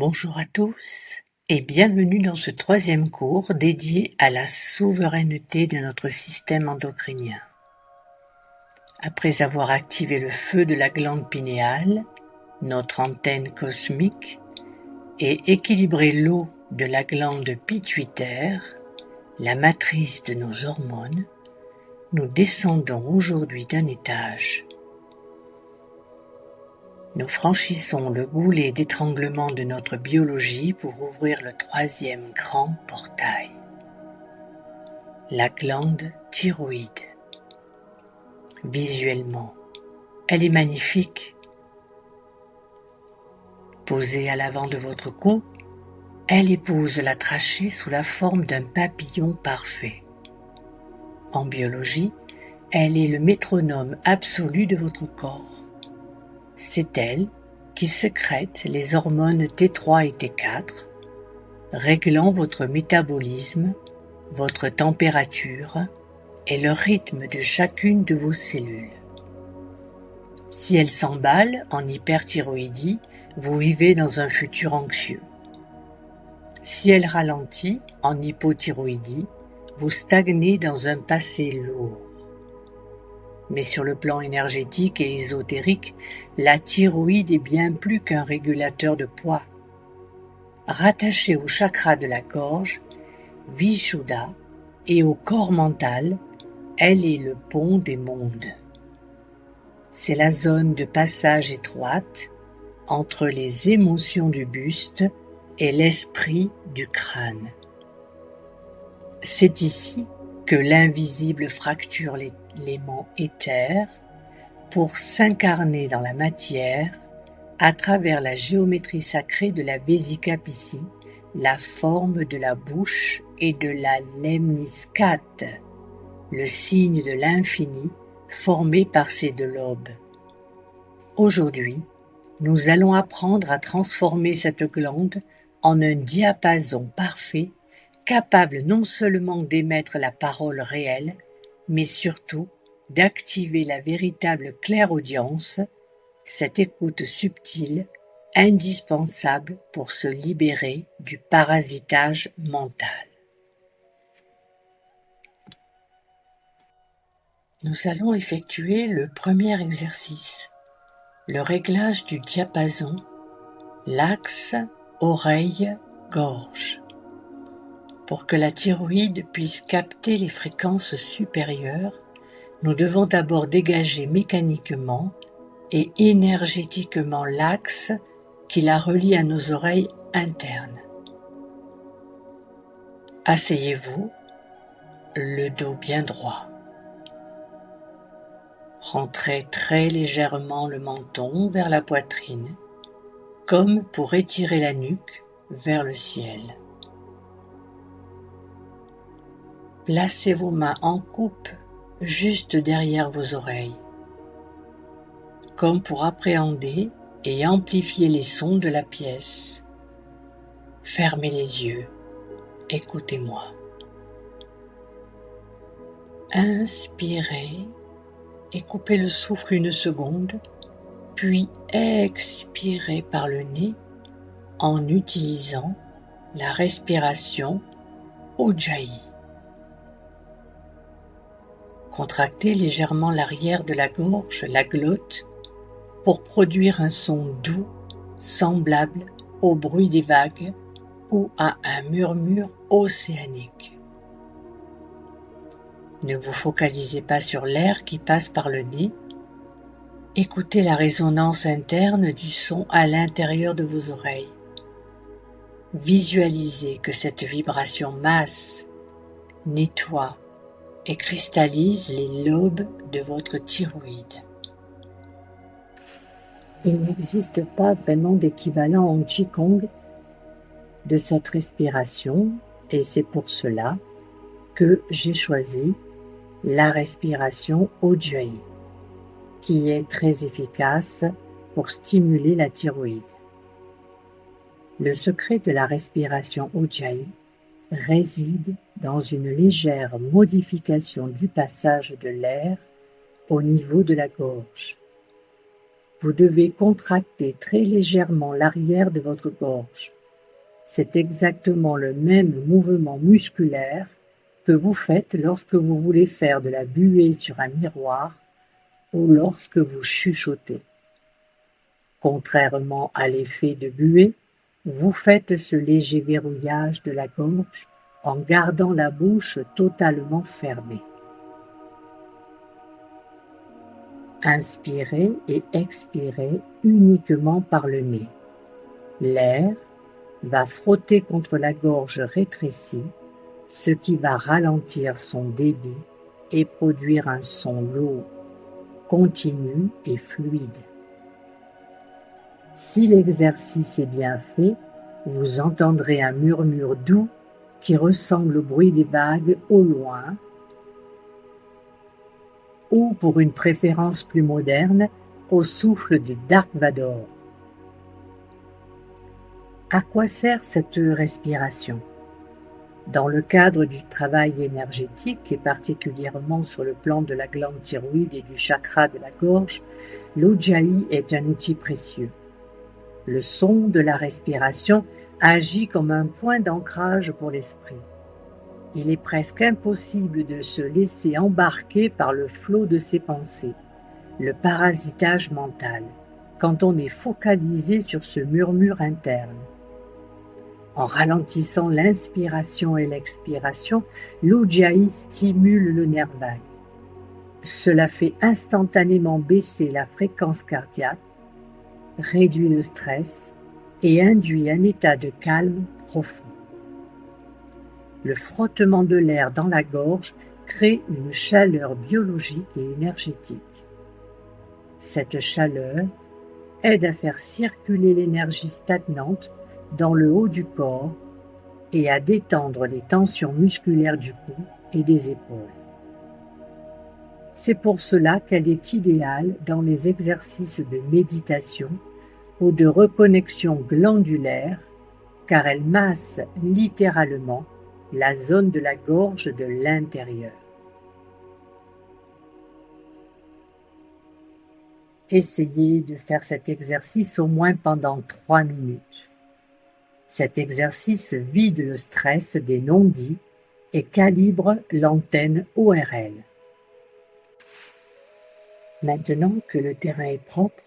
Bonjour à tous et bienvenue dans ce troisième cours dédié à la souveraineté de notre système endocrinien. Après avoir activé le feu de la glande pinéale, notre antenne cosmique, et équilibré l'eau de la glande pituitaire, la matrice de nos hormones, nous descendons aujourd'hui d'un étage. Nous franchissons le goulet d'étranglement de notre biologie pour ouvrir le troisième grand portail, la glande thyroïde. Visuellement, elle est magnifique. Posée à l'avant de votre cou, elle épouse la trachée sous la forme d'un papillon parfait. En biologie, elle est le métronome absolu de votre corps. C'est elle qui sécrète les hormones T3 et T4, réglant votre métabolisme, votre température et le rythme de chacune de vos cellules. Si elle s'emballe en hyperthyroïdie, vous vivez dans un futur anxieux. Si elle ralentit en hypothyroïdie, vous stagnez dans un passé lourd. Mais sur le plan énergétique et ésotérique, la thyroïde est bien plus qu'un régulateur de poids. Rattachée au chakra de la gorge, Vishuddha, et au corps mental, elle est le pont des mondes. C'est la zone de passage étroite entre les émotions du buste et l'esprit du crâne. C'est ici que l'invisible fracture l'élément éther pour s'incarner dans la matière à travers la géométrie sacrée de la Vesika Pisci, la forme de la bouche et de la lemniscate, le signe de l'infini formé par ces deux lobes. Aujourd'hui, nous allons apprendre à transformer cette glande en un diapason parfait, capable non seulement d'émettre la parole réelle, mais surtout d'activer la véritable clairaudience, cette écoute subtile, indispensable pour se libérer du parasitage mental. Nous allons effectuer le premier exercice, le réglage du diapason, l'axe oreille-gorge. Pour que la thyroïde puisse capter les fréquences supérieures, nous devons d'abord dégager mécaniquement et énergétiquement l'axe qui la relie à nos oreilles internes. Asseyez-vous, le dos bien droit. Rentrez très légèrement le menton vers la poitrine, comme pour étirer la nuque vers le ciel. Placez vos mains en coupe juste derrière vos oreilles, comme pour appréhender et amplifier les sons de la pièce. Fermez les yeux, écoutez-moi. Inspirez et coupez le souffle une seconde, puis expirez par le nez en utilisant la respiration Ujjayi. Contractez légèrement l'arrière de la gorge, la glotte, pour produire un son doux, semblable au bruit des vagues ou à un murmure océanique. Ne vous focalisez pas sur l'air qui passe par le nez. Écoutez la résonance interne du son à l'intérieur de vos oreilles. Visualisez que cette vibration masse, nettoie et cristallise les lobes de votre thyroïde. Il n'existe pas vraiment d'équivalent en Qigong de cette respiration et c'est pour cela que j'ai choisi la respiration Ujjayi, qui est très efficace pour stimuler la thyroïde. Le secret de la respiration Ujjayi réside dans une légère modification du passage de l'air au niveau de la gorge. Vous devez contracter très légèrement l'arrière de votre gorge. C'est exactement le même mouvement musculaire que vous faites lorsque vous voulez faire de la buée sur un miroir ou lorsque vous chuchotez. Contrairement à l'effet de buée, vous faites ce léger verrouillage de la gorge en gardant la bouche totalement fermée. Inspirez et expirez uniquement par le nez. L'air va frotter contre la gorge rétrécie, ce qui va ralentir son débit et produire un son lourd, continu et fluide. Si l'exercice est bien fait, vous entendrez un murmure doux qui ressemble au bruit des vagues au loin, ou pour une préférence plus moderne, au souffle de Dark Vador. À quoi sert cette respiration? Dans le cadre du travail énergétique et particulièrement sur le plan de la glande thyroïde et du chakra de la gorge, l'Ujjayi est un outil précieux. Le son de la respiration agit comme un point d'ancrage pour l'esprit. Il est presque impossible de se laisser embarquer par le flot de ses pensées, le parasitage mental, quand on est focalisé sur ce murmure interne. En ralentissant l'inspiration et l'expiration, l'Ujjayi stimule le nerf vague. Cela fait instantanément baisser la fréquence cardiaque, réduit le stress et induit un état de calme profond. Le frottement de l'air dans la gorge crée une chaleur biologique et énergétique. Cette chaleur aide à faire circuler l'énergie stagnante dans le haut du corps et à détendre les tensions musculaires du cou et des épaules. C'est pour cela qu'elle est idéale dans les exercices de méditation ou de reconnexion glandulaire, car elle masse littéralement la zone de la gorge de l'intérieur. Essayez de faire cet exercice au moins pendant 3 minutes. Cet exercice vide le stress des non-dits et calibre l'antenne ORL. Maintenant que le terrain est propre,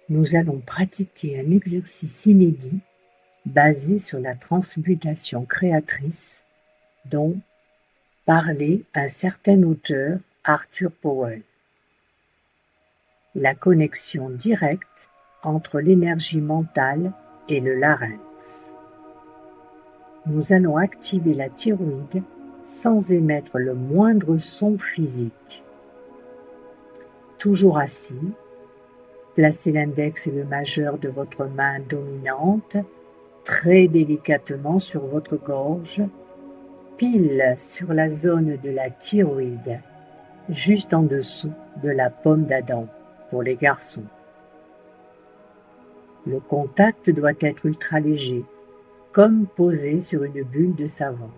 nous allons pratiquer un exercice inédit basé sur la transmutation créatrice dont parlait un certain auteur, Arthur Powell. La connexion directe entre l'énergie mentale et le larynx. Nous allons activer la thyroïde sans émettre le moindre son physique. Toujours assis, placez l'index et le majeur de votre main dominante très délicatement sur votre gorge, pile sur la zone de la thyroïde, juste en dessous de la pomme d'Adam pour les garçons. Le contact doit être ultra léger, comme posé sur une bulle de savon.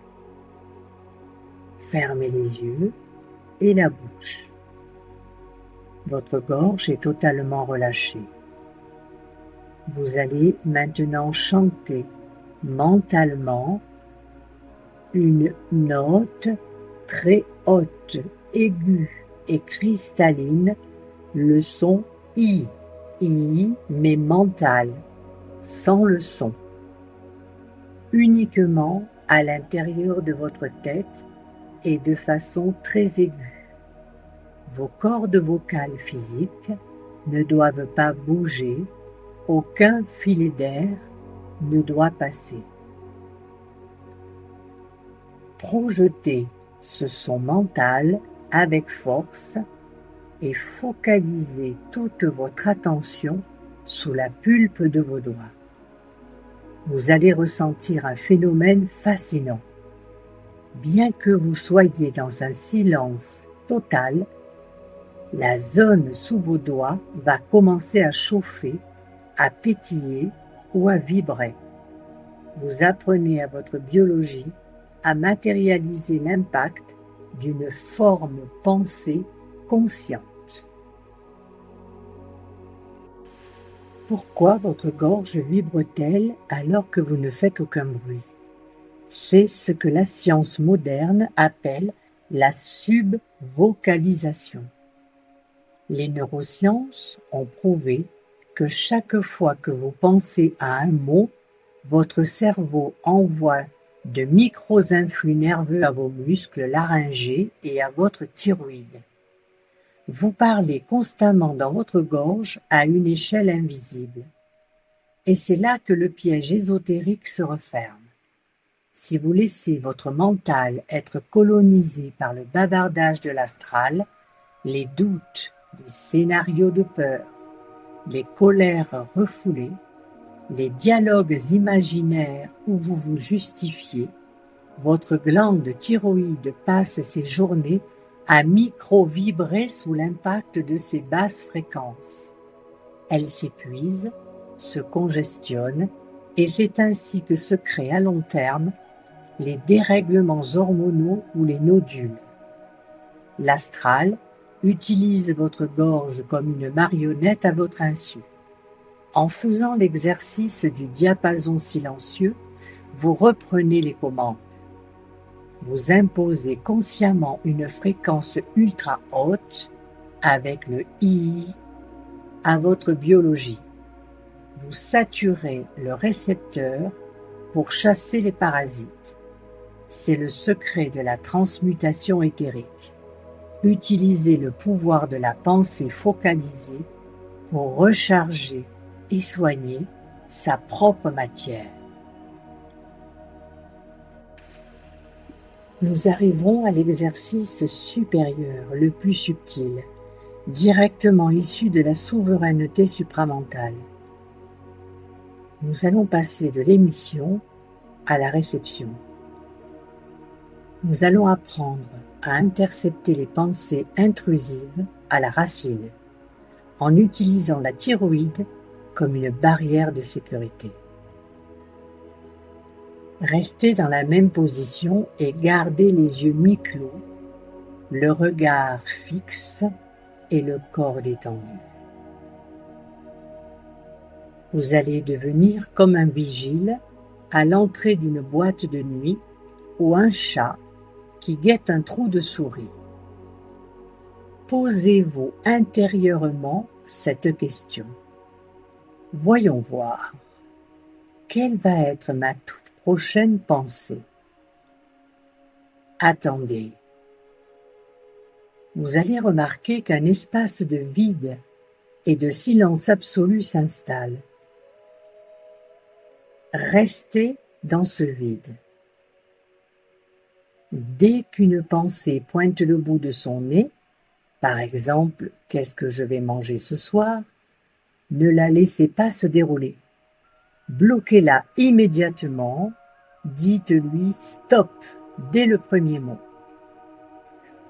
Fermez les yeux et la bouche. Votre gorge est totalement relâchée. Vous allez maintenant chanter mentalement une note très haute, aiguë et cristalline, le son I, mais mental, sans le son. Uniquement à l'intérieur de votre tête et de façon très aiguë. Vos cordes vocales physiques ne doivent pas bouger, aucun filet d'air ne doit passer. Projetez ce son mental avec force et focalisez toute votre attention sous la pulpe de vos doigts. Vous allez ressentir un phénomène fascinant. Bien que vous soyez dans un silence total, la zone sous vos doigts va commencer à chauffer, à pétiller ou à vibrer. Vous apprenez à votre biologie à matérialiser l'impact d'une forme pensée consciente. Pourquoi votre gorge vibre-t-elle alors que vous ne faites aucun bruit? C'est ce que la science moderne appelle la subvocalisation. Les neurosciences ont prouvé que chaque fois que vous pensez à un mot, votre cerveau envoie de micro-influx nerveux à vos muscles laryngés et à votre thyroïde. Vous parlez constamment dans votre gorge à une échelle invisible. Et c'est là que le piège ésotérique se referme. Si vous laissez votre mental être colonisé par le bavardage de l'astral, les doutes, les scénarios de peur, les colères refoulées, les dialogues imaginaires où vous vous justifiez, votre glande thyroïde passe ses journées à micro-vibrer sous l'impact de ces basses fréquences. Elle s'épuise, se congestionne, et c'est ainsi que se créent à long terme les dérèglements hormonaux ou les nodules. L'astral utilise votre gorge comme une marionnette à votre insu. En faisant l'exercice du diapason silencieux, vous reprenez les commandes. Vous imposez consciemment une fréquence ultra haute avec le I à votre biologie. Vous saturez le récepteur pour chasser les parasites. C'est le secret de la transmutation éthérique. Utilisez le pouvoir de la pensée focalisée pour recharger et soigner sa propre matière. Nous arrivons à l'exercice supérieur, le plus subtil, directement issu de la souveraineté supramentale. Nous allons passer de l'émission à la réception. Nous allons apprendre à intercepter les pensées intrusives à la racine, en utilisant la thyroïde comme une barrière de sécurité. Restez dans la même position et gardez les yeux mi-clos, le regard fixe et le corps détendu. Vous allez devenir comme un vigile à l'entrée d'une boîte de nuit ou un chat qui guette un trou de souris. Posez-vous intérieurement cette question. Voyons voir. Quelle va être ma toute prochaine pensée? Attendez. Vous allez remarquer qu'un espace de vide et de silence absolu s'installe. Restez dans ce vide. Dès qu'une pensée pointe le bout de son nez, par exemple, qu'est-ce que je vais manger ce soir, ne la laissez pas se dérouler. Bloquez-la immédiatement, dites-lui stop dès le premier mot.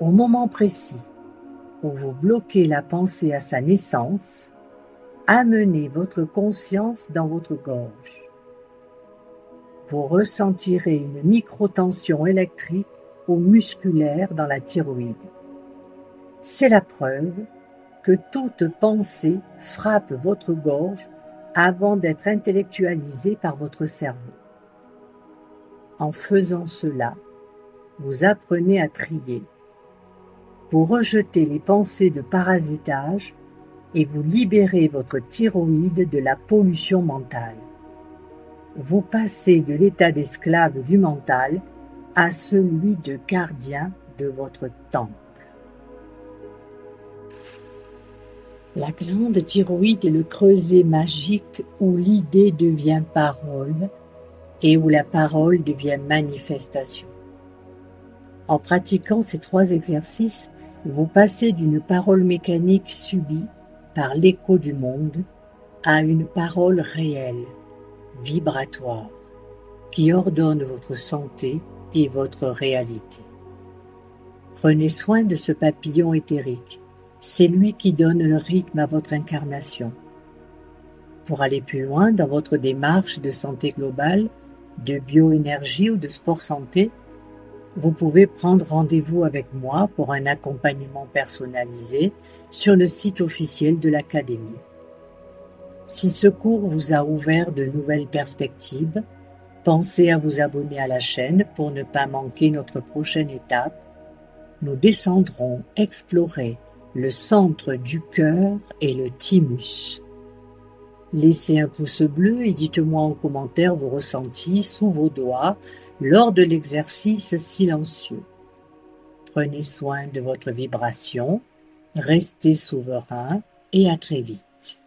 Au moment précis où vous bloquez la pensée à sa naissance, amenez votre conscience dans votre gorge. Vous ressentirez une microtension électrique ou musculaire dans la thyroïde. C'est la preuve que toute pensée frappe votre gorge avant d'être intellectualisée par votre cerveau. En faisant cela, vous apprenez à trier. Vous rejetez les pensées de parasitage et vous libérez votre thyroïde de la pollution mentale. Vous passez de l'état d'esclave du mental à celui de gardien de votre temple. La glande thyroïde est le creuset magique où l'idée devient parole et où la parole devient manifestation. En pratiquant ces 3 exercices, vous passez d'une parole mécanique subie par l'écho du monde à une parole réelle, vibratoire, qui ordonne votre santé et votre réalité. Prenez soin de ce papillon éthérique, c'est lui qui donne le rythme à votre incarnation. Pour aller plus loin dans votre démarche de santé globale, de bioénergie ou de sport santé, vous pouvez prendre rendez-vous avec moi pour un accompagnement personnalisé sur le site officiel de l'Académie. Si ce cours vous a ouvert de nouvelles perspectives, pensez à vous abonner à la chaîne pour ne pas manquer notre prochaine étape. Nous descendrons explorer le centre du cœur et le thymus. Laissez un pouce bleu et dites-moi en commentaire vos ressentis sous vos doigts lors de l'exercice silencieux. Prenez soin de votre vibration, restez souverain et à très vite.